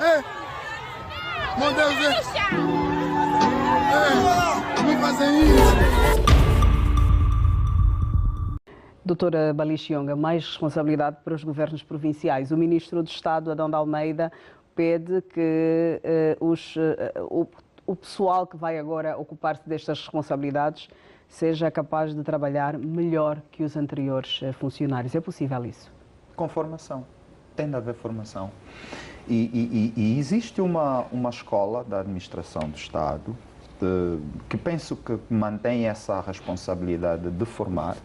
Meu Deus, não fazem isso. Doutora Balixionga, mais responsabilidade para os governos provinciais. O Ministro do Estado, Adão de Almeida, pede que o pessoal que vai agora ocupar-se destas responsabilidades seja capaz de trabalhar melhor que os anteriores funcionários. É possível isso? Com formação. Tem de haver formação. E existe uma escola da administração do Estado que penso que mantém essa responsabilidade de formar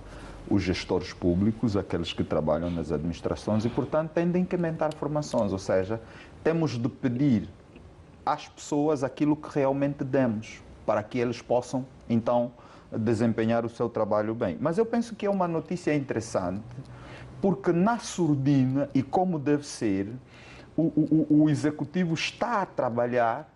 os gestores públicos, aqueles que trabalham nas administrações e, portanto, tem de incrementar formações, ou seja, temos de pedir às pessoas aquilo que realmente demos, para que eles possam, então, desempenhar o seu trabalho bem. Mas eu penso que é uma notícia interessante, porque na surdina, e como deve ser, o Executivo está a trabalhar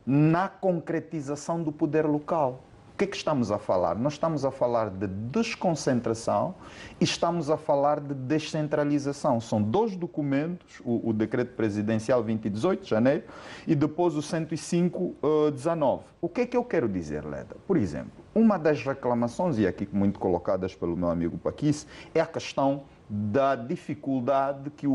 na concretização do poder local. O que é que estamos a falar? Nós estamos a falar de desconcentração e estamos a falar de descentralização. São dois documentos, o Decreto Presidencial 2018 de janeiro e depois o 105/19. O que é que eu quero dizer, Leda? Por exemplo, uma das reclamações, e aqui muito colocadas pelo meu amigo Paquis, é a questão da dificuldade que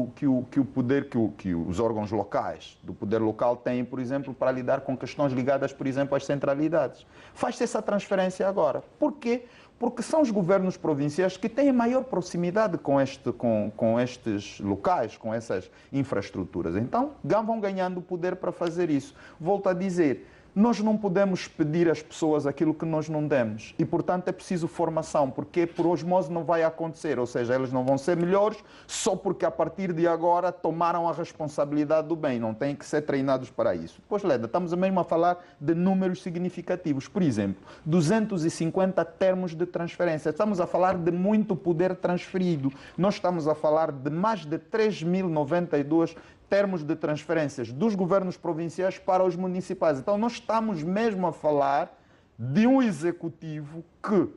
os órgãos locais do poder local têm, por exemplo, para lidar com questões ligadas, por exemplo, às centralidades. Faz-se essa transferência agora. Por quê? Porque são os governos provinciais que têm maior proximidade com estes locais, com essas infraestruturas. Então, vão ganhando poder para fazer isso. Volto a dizer, nós não podemos pedir às pessoas aquilo que nós não demos. E, portanto, é preciso formação, porque por osmose não vai acontecer. Ou seja, eles não vão ser melhores só porque, a partir de agora, tomaram a responsabilidade do bem. Não têm que ser treinados para isso. Pois, Leda, estamos mesmo a falar de números significativos. Por exemplo, 250 termos de transferência. Estamos a falar de muito poder transferido. Nós estamos a falar de mais de 3.092 termos de transferências dos governos provinciais para os municipais. Então, nós estamos mesmo a falar de um executivo que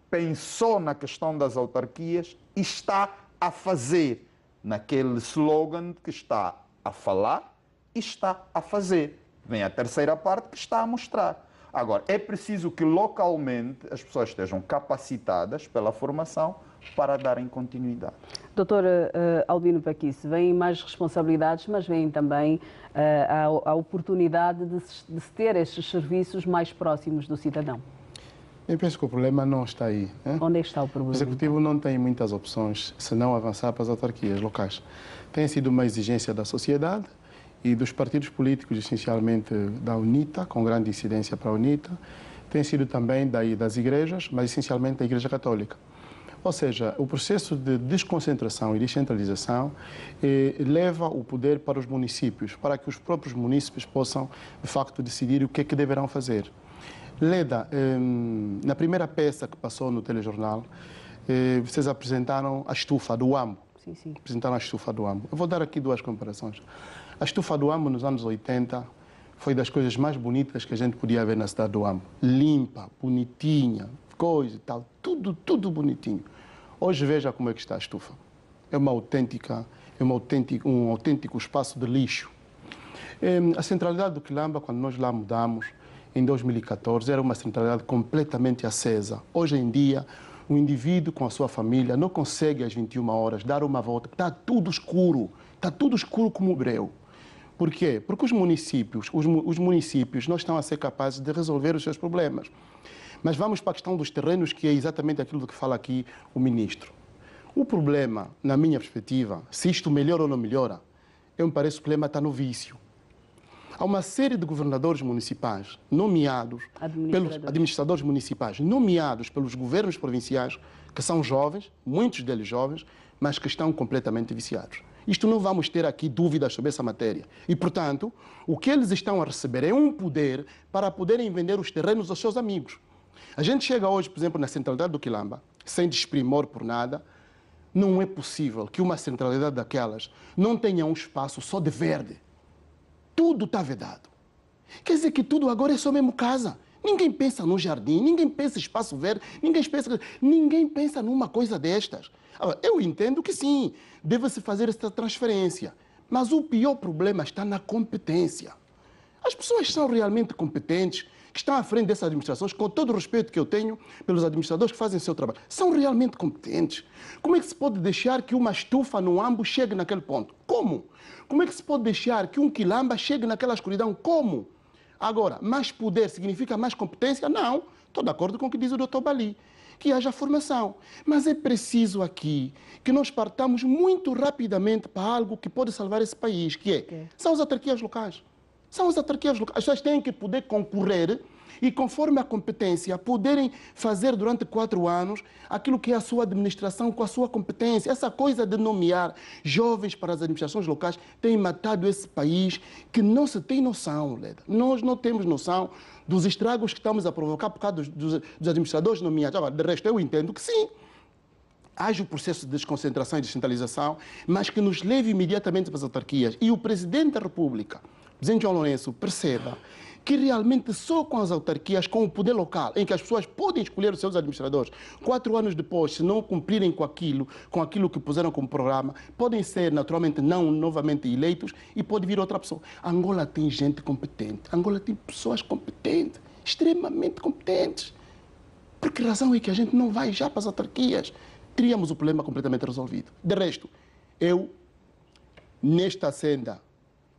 pensou na questão das autarquias e está a fazer naquele slogan que está a falar e está a fazer. Vem a terceira parte que está a mostrar. Agora, é preciso que localmente as pessoas estejam capacitadas pela formação para darem continuidade. Doutor Albino Paquis, vêm mais responsabilidades, mas vem também a oportunidade de se ter estes serviços mais próximos do cidadão. Eu penso que o problema não está aí. Onde é que está o problema? O Executivo não tem muitas opções, senão avançar para as autarquias locais. Tem sido uma exigência da sociedade e dos partidos políticos, essencialmente da UNITA, com grande incidência para a UNITA. Tem sido também das igrejas, mas essencialmente da Igreja Católica. Ou seja, o processo de desconcentração e descentralização leva o poder para os municípios, para que os próprios municípios possam, de facto, decidir o que é que deverão fazer. Leda, na primeira peça que passou no telejornal, vocês apresentaram a estufa do AMBO. Sim, sim. Apresentaram a estufa do AMBO. Eu vou dar aqui duas comparações. A estufa do AMBO, nos anos 80, foi das coisas mais bonitas que a gente podia ver na cidade do AMBO. Limpa, bonitinha, coisa e tal, tudo bonitinho. Hoje veja como é que está a estufa. É um autêntico espaço de lixo. A centralidade do Quilamba, quando nós lá mudamos, em 2014, era uma centralidade completamente acesa. Hoje em dia, o indivíduo com a sua família não consegue às 21 horas dar uma volta. Está tudo escuro como o breu. Por quê? Porque os municípios não estão a ser capazes de resolver os seus problemas. Mas vamos para a questão dos terrenos, que é exatamente aquilo do que fala aqui o ministro. O problema, na minha perspectiva, se isto melhora ou não melhora, me parece que o problema está no vício. Há uma série de governadores municipais nomeados pelos administradores municipais, nomeados pelos governos provinciais, que são jovens, muitos deles jovens, mas que estão completamente viciados. Isto não vamos ter aqui dúvidas sobre essa matéria. E, portanto, o que eles estão a receber é um poder para poderem vender os terrenos aos seus amigos. A gente chega hoje, por exemplo, na centralidade do Quilamba, sem desprimor por nada, não é possível que uma centralidade daquelas não tenha um espaço só de verde. Tudo está vedado. Quer dizer que tudo agora é só mesmo casa. Ninguém pensa no jardim, ninguém pensa em espaço verde, ninguém pensa numa coisa destas. Agora, eu entendo que sim, deve-se fazer esta transferência, Mas o pior problema está na competência. As pessoas são realmente competentes, que estão à frente dessas administrações, com todo o respeito que eu tenho pelos administradores que fazem o seu trabalho, são realmente competentes. Como é que se pode deixar que uma estufa no Ambo chegue naquele ponto? Como? Como é que se pode deixar que um quilamba chegue naquela escuridão? Como? Agora, mais poder significa mais competência? Não. Estou de acordo com o que diz o Dr. Bali, que haja formação. Mas é preciso aqui que nós partamos muito rapidamente para algo que pode salvar esse país, que são as autarquias locais. São as autarquias locais. As pessoas têm que poder concorrer e, conforme a competência, poderem fazer durante 4 anos aquilo que é a sua administração com a sua competência. Essa coisa de nomear jovens para as administrações locais tem matado esse país que não se tem noção, Leda. Nós não temos noção dos estragos que estamos a provocar por causa dos administradores nomeados. Agora, de resto, eu entendo que sim, haja o processo de desconcentração e descentralização, mas que nos leve imediatamente para as autarquias. E o Presidente da República, o Presidente João Lourenço, perceba que realmente só com as autarquias, com o poder local, em que as pessoas podem escolher os seus administradores, 4 anos depois, se não cumprirem com aquilo que puseram como programa, podem ser naturalmente não novamente eleitos e pode vir outra pessoa. Angola tem gente competente, Angola tem pessoas competentes, extremamente competentes. Por que razão é que a gente não vai já para as autarquias? Teríamos o problema completamente resolvido. De resto, eu, nesta senda,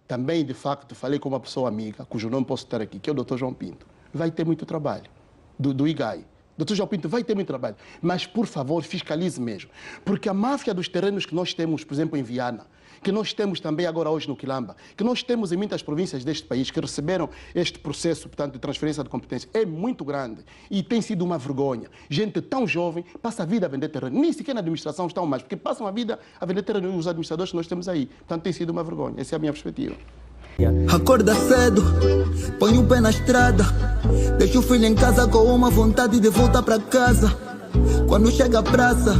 também, de facto, falei com uma pessoa amiga, cujo nome posso estar aqui, que é o Dr. João Pinto. Vai ter muito trabalho, do IGAI. Dr. João Pinto vai ter muito trabalho, mas, por favor, fiscalize mesmo. Porque a máfia dos terrenos que nós temos, por exemplo, em Viana, que nós temos também agora hoje no Quilamba, que nós temos em muitas províncias deste país que receberam este processo, portanto, de transferência de competência, é muito grande e tem sido uma vergonha. Gente tão jovem passa a vida a vender terreno, nem sequer na administração estão mais, porque passam a vida a vender terreno os administradores que nós temos aí. Portanto, tem sido uma vergonha. Essa é a minha perspectiva. Acorda cedo, põe o pé na estrada, deixa o filho em casa com uma vontade de voltar para casa. Quando chega a praça,